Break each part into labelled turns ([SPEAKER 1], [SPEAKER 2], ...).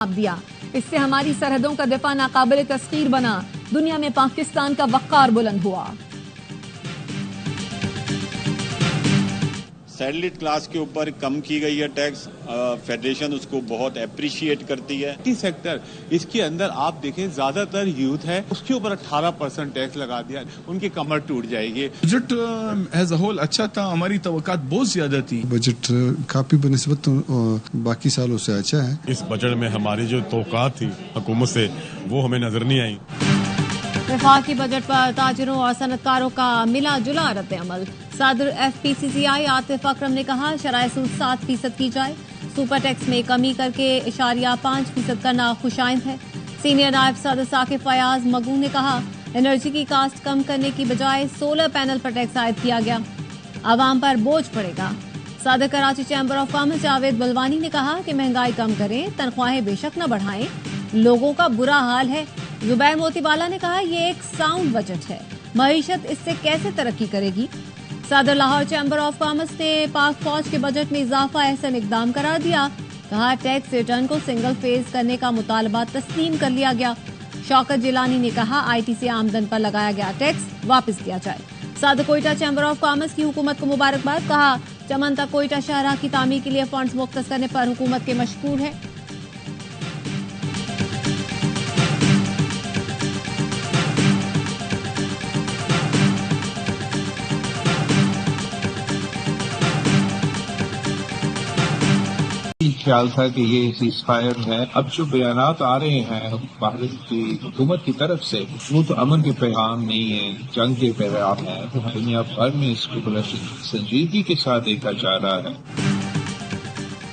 [SPEAKER 1] दिया। इससे हमारी सरहदों का दिफा नाकाबिल तस्खीर बना। दुनिया में पाकिस्तान का वक़ार बुलंद हुआ।
[SPEAKER 2] सैटेलाइट क्लास के ऊपर कम की गई है टैक्स। फेडरेशन उसको बहुत अप्रिशिएट करती है।
[SPEAKER 3] सेक्टर इसके अंदर आप देखें ज्यादातर यूथ है, उसके ऊपर 18% टैक्स लगा दिया, उनकी कमर टूट जाएगी।
[SPEAKER 4] बजट एज अ होल अच्छा था, हमारी तवक्कात बहुत ज्यादा थी।
[SPEAKER 5] बजट काफी बनिस्बत बाकी सालों से अच्छा है।
[SPEAKER 6] इस बजट में हमारी जो तवक्कात थी हुकूमत से वो हमें नजर नहीं आई।
[SPEAKER 7] वफाकी बजट पर ताजिरों और सनतकारों का मिला जुला रद्द अमल। सदर FPCCI आतिफ अकरम ने कहा शराय सूद 7% की जाए, सुपर टैक्स में कमी करके 5% करना खुशाइंद है। सीनियर नायब सदर साकिब फयाज मगू ने कहा एनर्जी की कास्ट कम करने की बजाय सोलर पैनल पर टैक्स आयद किया गया, आवाम पर बोझ पड़ेगा। सदर Karachi chamber of commerce Javed Balwani ने कहा कि महंगाई कम करें, तनख्वाहें बेशक न बढ़ाएं, लोगों का बुरा हाल है। जुबैर मोतीवाला ने कहा ये एक साउंड बजट है, मईशत इससे कैसे तरक्की करेगी। सदर लाहौर चैम्बर ऑफ कॉमर्स ने पाक फौज के बजट में इजाफा अहसन इकदाम करार दिया। कहा टैक्स रिटर्न को सिंगल फेज करने का मुतालबा तस्लीम कर लिया गया। शौकत जिलानी ने कहा IT से आमदन पर लगाया गया टैक्स वापस दिया जाए। सदर कोयटा चैम्बर ऑफ कॉमर्स की हुकूमत को मुबारकबाद। कहा चमन तक कोयटा शाहराह की तामीर के लिए फंड्स मुख्तस करने पर हुकूमत के मशकूर है।
[SPEAKER 8] ख्याल था कि ये सीजफायर है। अब जो बयानात आ रहे हैं भारत की हुकूमत की तरफ से वो तो अमन के पैगाम नहीं है, जंग के पैगाम है। तो दुनिया भर में इसको बड़ा संजीदगी के साथ देखा जा रहा है।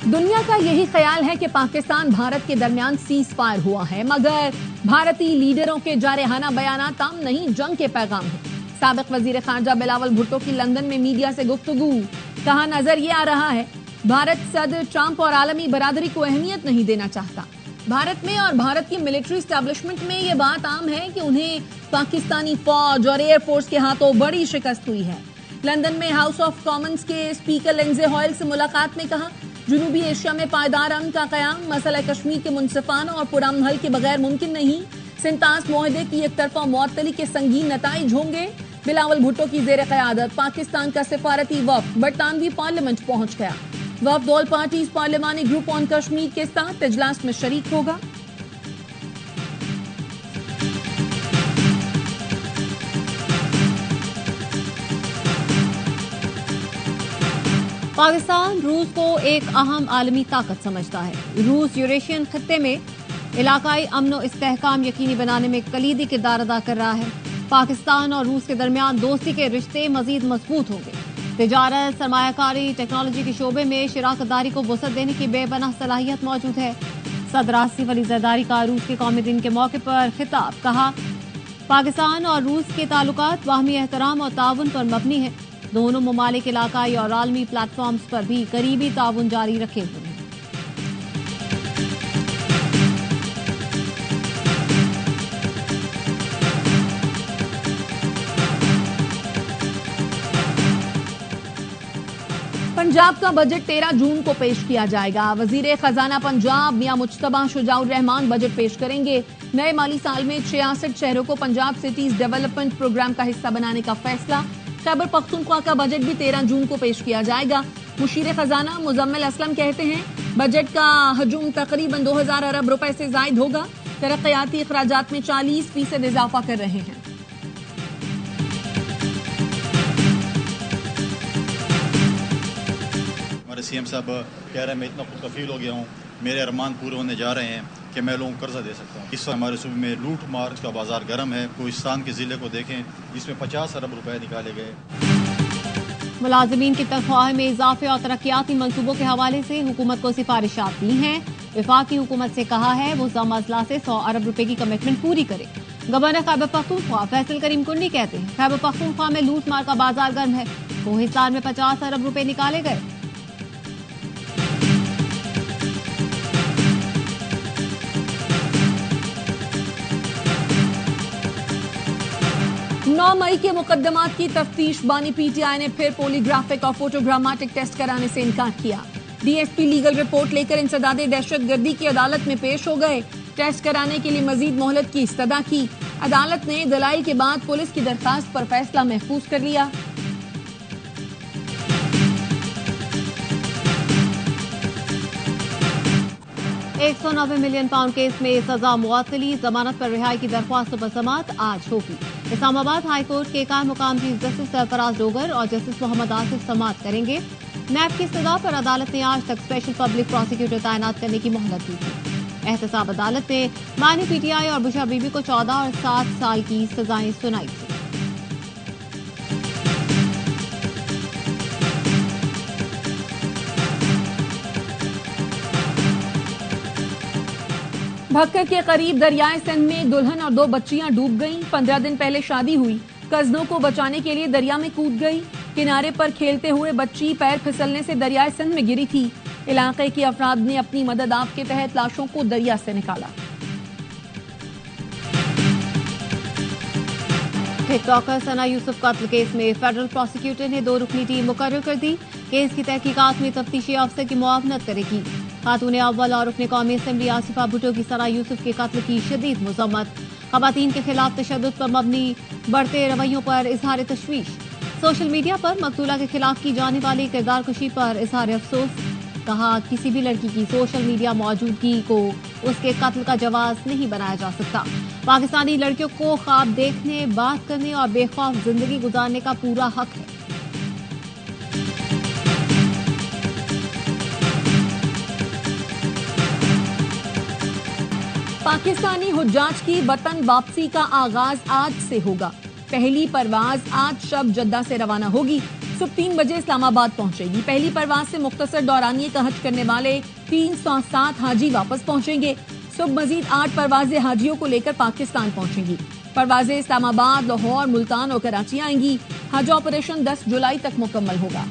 [SPEAKER 1] दुनिया का यही ख्याल है कि पाकिस्तान भारत के दरमियान सीज फायर हुआ है, मगर भारतीय लीडरों के जारहाना बयानात आम नहीं, जंग के पैगाम है। साबिक वजीर खारजा बिलावल भुट्टो की लंदन में मीडिया से गुफ्तगू। कहा नजर ये आ रहा है भारत सदर ट्रंप और आलमी बरादरी को अहमियत नहीं देना चाहता। भारत में और भारत की मिलिट्री एस्टेब्लिशमेंट में ये बात आम है कि उन्हें पाकिस्तानी फौज और एयरफोर्स के हाथों बड़ी शिकस्त हुई है। लंदन में हाउस ऑफ कॉमन्स के स्पीकर लिंडजे हॉयल से मुलाकात में कहा जनूबी एशिया में पायदार अमन का कयाम मसला कश्मीर के मुनसिफाना और पुरअमन हल के बगैर मुमकिन नहीं। सिंतास मुआहदे की एक तरफा मुअत्तली के संगीन नताइज होंगे। बिलावल भुट्टो की जेर क़यादत पाकिस्तान का सिफारती वफ़द बरतानवी पार्लियामेंट पहुंच गया। वफ़द ऑल पार्टीज पार्लिमानी ग्रुप ऑन कश्मीर के साथ इजलास में शरीक होगा।
[SPEAKER 7] पाकिस्तान रूस को एक अहम आलमी ताकत समझता है। रूस यूरेशियन खत्ते में इलाकाई अमन व इस्तेहकाम यकीनी बनाने में कलीदी किरदार अदा कर रहा है। पाकिस्तान और रूस के दरमियान दोस्ती के रिश्ते मजीद मजबूत होंगे। तिजारत, सरमायाकारी, टेक्नोलॉजी के शोबे में शराकतदारी को वसअत देने की बेपनाह सलाहियत मौजूद है। सदर आसिफ अली जरदारी का रूस के कौमी दिन के मौके पर खिताब। कहा पाकिस्तान और रूस के ताल्लुकात बाहमी एहतराम और ताउन पर मबनी है। दोनों ममालिक इलाकाई और आलमी प्लेटफॉर्म्स पर भी करीबी ताउन जारी रखे हुए हैं।
[SPEAKER 1] पंजाब का बजट 13 जून को पेश किया जाएगा। वजीर खजाना पंजाब मियां मुज्तबा शुजाउर रहमान बजट पेश करेंगे। नए माली साल में 66 शहरों को पंजाब सिटीज डेवलपमेंट प्रोग्राम का हिस्सा बनाने का फैसला। खैबर पख्तूनख्वा का बजट भी 13 जून को पेश किया जाएगा। मुशीर खजाना मुजम्मिल असलम कहते हैं बजट का हजूम तकरीबन 2000 अरब रुपए से जायद होगा। तरक्याती अखराजात में 40% इजाफा कर रहे हैं।
[SPEAKER 9] CM साहब कह रहे हैं मैं इतना खुद कफील हो गया हूँ, मेरे अरमान पूरे होने जा रहे हैं कि मैं लोगों को कर्जा दे सकता हूँ। इस वक्त हमारे सूबे में लूट मार का बाजार गर्म है। कोहिस्तान के जिले को देखें जिसमें 50 अरब रुपए निकाले गए।
[SPEAKER 7] मुलाजिमीन की तनख्वाह में इजाफे और तरक्याती मंसूबों के हवाले से हुकूमत को सिफारिशात दी हैं। वफाकी हुकूमत से कहा है वो ज़म अजला से 100 अरब रुपए की कमिटमेंट पूरी करे। गवर्नर खैबर पख्तूनख्वा फैसल करीम कुंडी कहते हैं खैबर पख्तूनख्वा में लूट मार का बाजार गर्म है। कोहिस्तान में 50 अरब रुपए निकाले गए।
[SPEAKER 1] 9 मई के मुकदमात की तफ्तीश बानी PTI ने फिर पोलीग्राफिक और फोटोग्रामेटिक टेस्ट कराने से इनकार किया। डीएसपी लीगल रिपोर्ट लेकर इंसदादे दहशतगर्दी की अदालत में पेश हो गए। टेस्ट कराने के लिए मजीद मोहलत की इस्तदा की। अदालत ने दलाइल के बाद पुलिस की दरखास्त पर फैसला महफूज कर लिया।
[SPEAKER 7] £190 मिलियन केस में सजा मुअत्तली, जमानत पर रिहाई की दरख्वास्त पर समाअत आज होगी। इस्लामाबाद हाई कोर्ट के कायम मुकाम चीफ जस्टिस सरफराज डोगर और जस्टिस मोहम्मद आसिफ समाअत करेंगे। नैब की इस्तदा पर अदालत ने आज तक स्पेशल पब्लिक प्रोसिक्यूटर तैनात करने की मोहलत दी थी। एहतसाब अदालत ने मानी पीटीआई और बुशरा बीबी को 14 और 7 साल की सजाएं सुनाई थी।
[SPEAKER 1] भक्कर के करीब दरियाए सिंध में दुल्हन और 2 बच्चियां डूब गईं। 15 दिन पहले शादी हुई, कजनों को बचाने के लिए दरिया में कूद गई। किनारे पर खेलते हुए बच्ची पैर फिसलने से दरियाए सिंध में गिरी थी। इलाके के अफराद ने अपनी मदद आप के तहत लाशों को दरिया से निकाला।
[SPEAKER 7] टिकटॉकर सना यूसुफ कत्ल केस में फेडरल प्रोसिक्यूटर ने 2 रुकनी टीम मुकर्रर कर दी। केस की तहकीकात में तफ्तीशी अफसर की मुआवनत करेगी। खातून अव्वल और रुकने कौमी असेंबली आसिफा भुट्टो की सना यूसुफ के कत्ल की शदीद मजम्मत। खवातीन के खिलाफ तशद्दुद पर मबनी बढ़ते रवैयों पर इजहार तशवीश। सोशल मीडिया पर मकतूला के खिलाफ की जाने वाली किरदार कुशी पर इजहार अफसोस। कहा, किसी भी लड़की की सोशल मीडिया मौजूदगी को उसके कत्ल का जवाब नहीं बनाया जा सकता। पाकिस्तानी लड़कियों को ख्वाब देखने, बात करने और बेखौफ जिंदगी गुजारने का पूरा हक है।
[SPEAKER 1] पाकिस्तानी हुज्जाज की वतन वापसी का आगाज आज से होगा। पहली परवाज आज शब जद्दा से रवाना होगी। सुबह 3 बजे इस्लामाबाद पहुंचेगी। पहली परवाज से मुख्तसर दौरानिये का हज करने वाले 307 हाजी वापस पहुंचेंगे। सुबह मजीद 8 परवाजें हाजियों को लेकर पाकिस्तान पहुंचेंगी। परवाजें इस्लामाबाद, लाहौर, मुल्तान और कराची आएंगी। हज ऑपरेशन 10 जुलाई तक मुकम्मल होगा।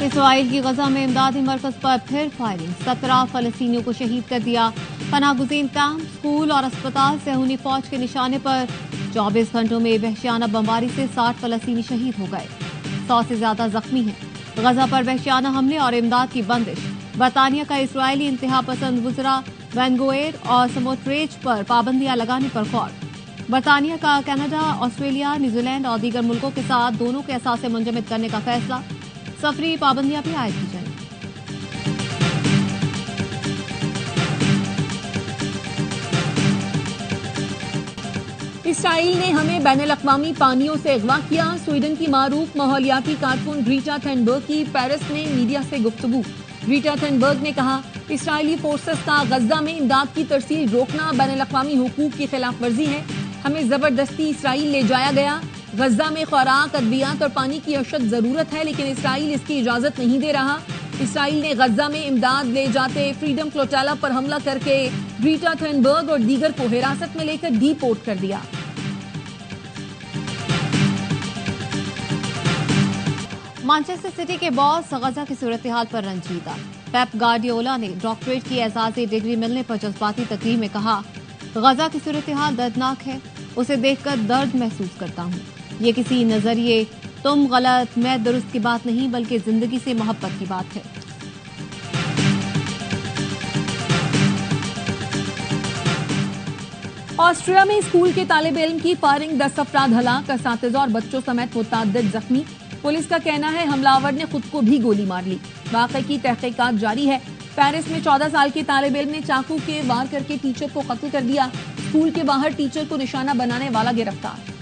[SPEAKER 7] इसराइल की गजा में इमदादी मरकज पर फिर फायरिंग। 17 फलस्तीनियों को शहीद कर दिया। पनाहगुज़ीन कैंप, स्कूल और अस्पताल सहूनी फौज के निशाने पर 24 घंटों में वहशियाना बमबारी से 60 फलस्तीनी शहीद हो गए। 100 से ज्यादा जख्मी हैं। गजा पर वहशियाना हमले और इमदाद की बंदिश। बरतानिया का इसराइली इंतहा पसंद वुज़रा वैनगोएर और समोट्रेज पर पाबंदियां लगाने पर गौर। बरतानिया का कनाडा, ऑस्ट्रेलिया, न्यूजीलैंड और दीगर मुल्कों के साथ दोनों के असासे मुंजमद करने का फैसला। सफरी पाबंदियां भी आयद की जाएंगी।
[SPEAKER 1] इसराइल ने हमें बैनुल-अक़वामी पानियों से अगवा किया। स्वीडन की मारूफ माहौलियाती कारकुन ग्रीटा थुनबर्ग की पेरिस में मीडिया से गुफ्तगू। ग्रीटा थुनबर्ग ने कहा, इसराइली फोर्सेस का गजा में इमदाद की तरसील रोकना बैनुल-अक़वामी हुकूक की खिलाफ वर्जी है। हमें जबरदस्ती इसराइल ले जाया गया। गजा में खुराक, अद्वियात और पानी की अशद जरूरत है, लेकिन इसराइल इसकी इजाजत नहीं दे रहा। इसराइल ने गजा में इमदाद ले जाते फ्रीडम फ्लोटाला पर हमला करके ग्रीटा थुनबर्ग और दीगर को हिरासत में लेकर डीपोर्ट कर दिया।
[SPEAKER 7] मैनचेस्टर सिटी के बॉस गजा की सूरत हाल पर रंजीदा। पेप गार्डियोला ने डॉक्टरेट की एजाजी डिग्री मिलने पर जज्बाती तकरीर में कहा, गजा की सूरत हाल दर्दनाक है। उसे देखकर दर्द महसूस करता हूँ। ये किसी नजरिए तुम गलत मैं दुरुस्त की बात नहीं, बल्कि जिंदगी से मोहब्बत की बात है।
[SPEAKER 1] ऑस्ट्रिया में स्कूल के तालिब इल्म की फायरिंग, 10 अफराद हलाक, असातिज़ा और बच्चों समेत मुतअद्दिद जख्मी। पुलिस का कहना है हमलावर ने खुद को भी गोली मार ली। वाक़े की तहकीकात जारी है। पेरिस में 14 साल के तालिब इल्म ने चाकू के वार करके टीचर को कत्ल कर दिया। स्कूल के बाहर टीचर को निशाना बनाने वाला गिरफ्तार।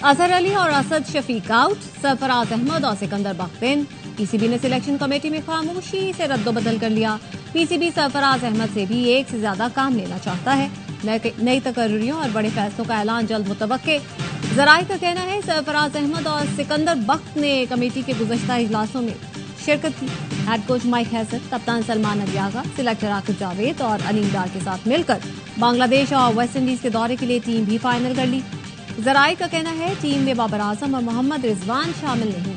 [SPEAKER 7] अजहर अली और असद शफीक आउट, सरफराज अहमद और सिकंदर बख्त इन। पीसीबी ने सिलेक्शन कमेटी में खामोशी से रद्दोबदल कर लिया। पीसीबी सरफराज अहमद से भी 1 से ज्यादा काम लेना चाहता है। नई तकर्रियों और बड़े फैसलों का ऐलान जल्द मुतवक्के। जराये का कहना है सरफराज अहमद और सिकंदर बख्त ने कमेटी के गुज़श्ता इजलासों में शिरकत की। हेड कोच माइक हैसन, कप्तान सलमान अली आगा, सिलेक्टर आकिब जावेद और अलीम डार के साथ मिलकर बांग्लादेश और वेस्ट इंडीज के दौरे के लिए टीम भी फाइनल कर ली। जराये का कहना है टीम में बाबर आजम और मोहम्मद रिजवान शामिल नहीं।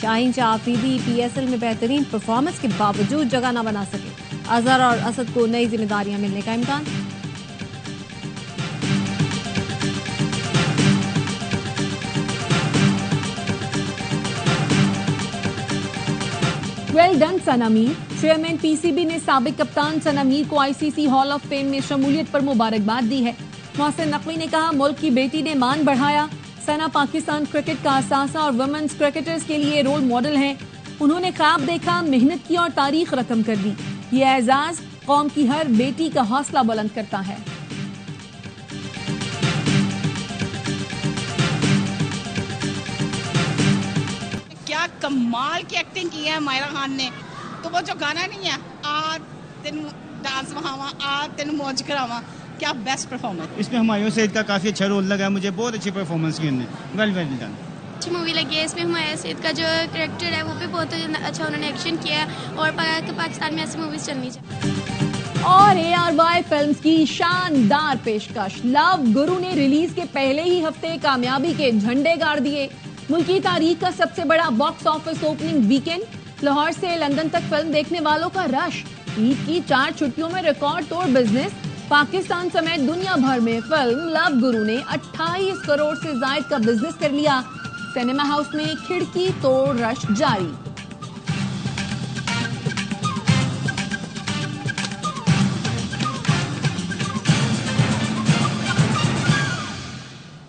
[SPEAKER 7] शाहीन शाह आफरीदी PSL में बेहतरीन परफॉर्मेंस के बावजूद जगह न बना सके। अजहर और असद को नई जिम्मेदारियां मिलने का इम्कान।
[SPEAKER 1] Well done Sana Mir. Chairman PCB ने साबिक कप्तान सनामीर को ICC हॉल ऑफ फेम में शमूलियत पर मुबारकबाद दी है। मोहसिन नकवी ने कहा, मुल्क की बेटी ने मान बढ़ाया। सना पाकिस्तान क्रिकेट का असासा और वुमेन्स क्रिकेटर्स के लिए रोल मॉडल हैं। उन्होंने ख्वाब देखा, मेहनत की और तारीख रकम कर दी। ये एजाज कौम की हर बेटी का हौसला बुलंद करता है।
[SPEAKER 10] क्या कमाल की एक्टिंग की है मायरा खान ने। तो वो जो गाना नहीं है, आ तेन डांस वहावा, आ तेन मौज करावा, क्या बेस्ट परफॉर्मेंस।
[SPEAKER 11] इसमें हुमायूं सईद का काफी अच्छा रोल लगा मुझे, बहुत अच्छी परफॉर्मेंस की उन्होंने, वेल डन।
[SPEAKER 12] अच्छी मूवी लगी है। इसमें हुमायूं सईद का जो कैरेक्टर है वो भी बहुत अच्छा उन्होंने एक्शन किया है और पाकिस्तान में ऐसी मूवीज चलनी चाहिए।
[SPEAKER 1] और ARY फिल्म्स की शानदार पेशकश। लव गुरु ने रिलीज के पहले ही हफ्ते कामयाबी के झंडे गाड़ दिए। मुल्की तारीख का सबसे बड़ा box office opening weekend. Lahore से लंदन तक फिल्म देखने वालों का रश। ईद की 4 छुट्टियों में रिकॉर्ड तोड़ बिजनेस। पाकिस्तान समेत दुनिया भर में फिल्म लव गुरु ने 28 करोड़ से ज्यादा का बिजनेस कर लिया। सिनेमा हाउस में खिड़की तोड़ रश जारी।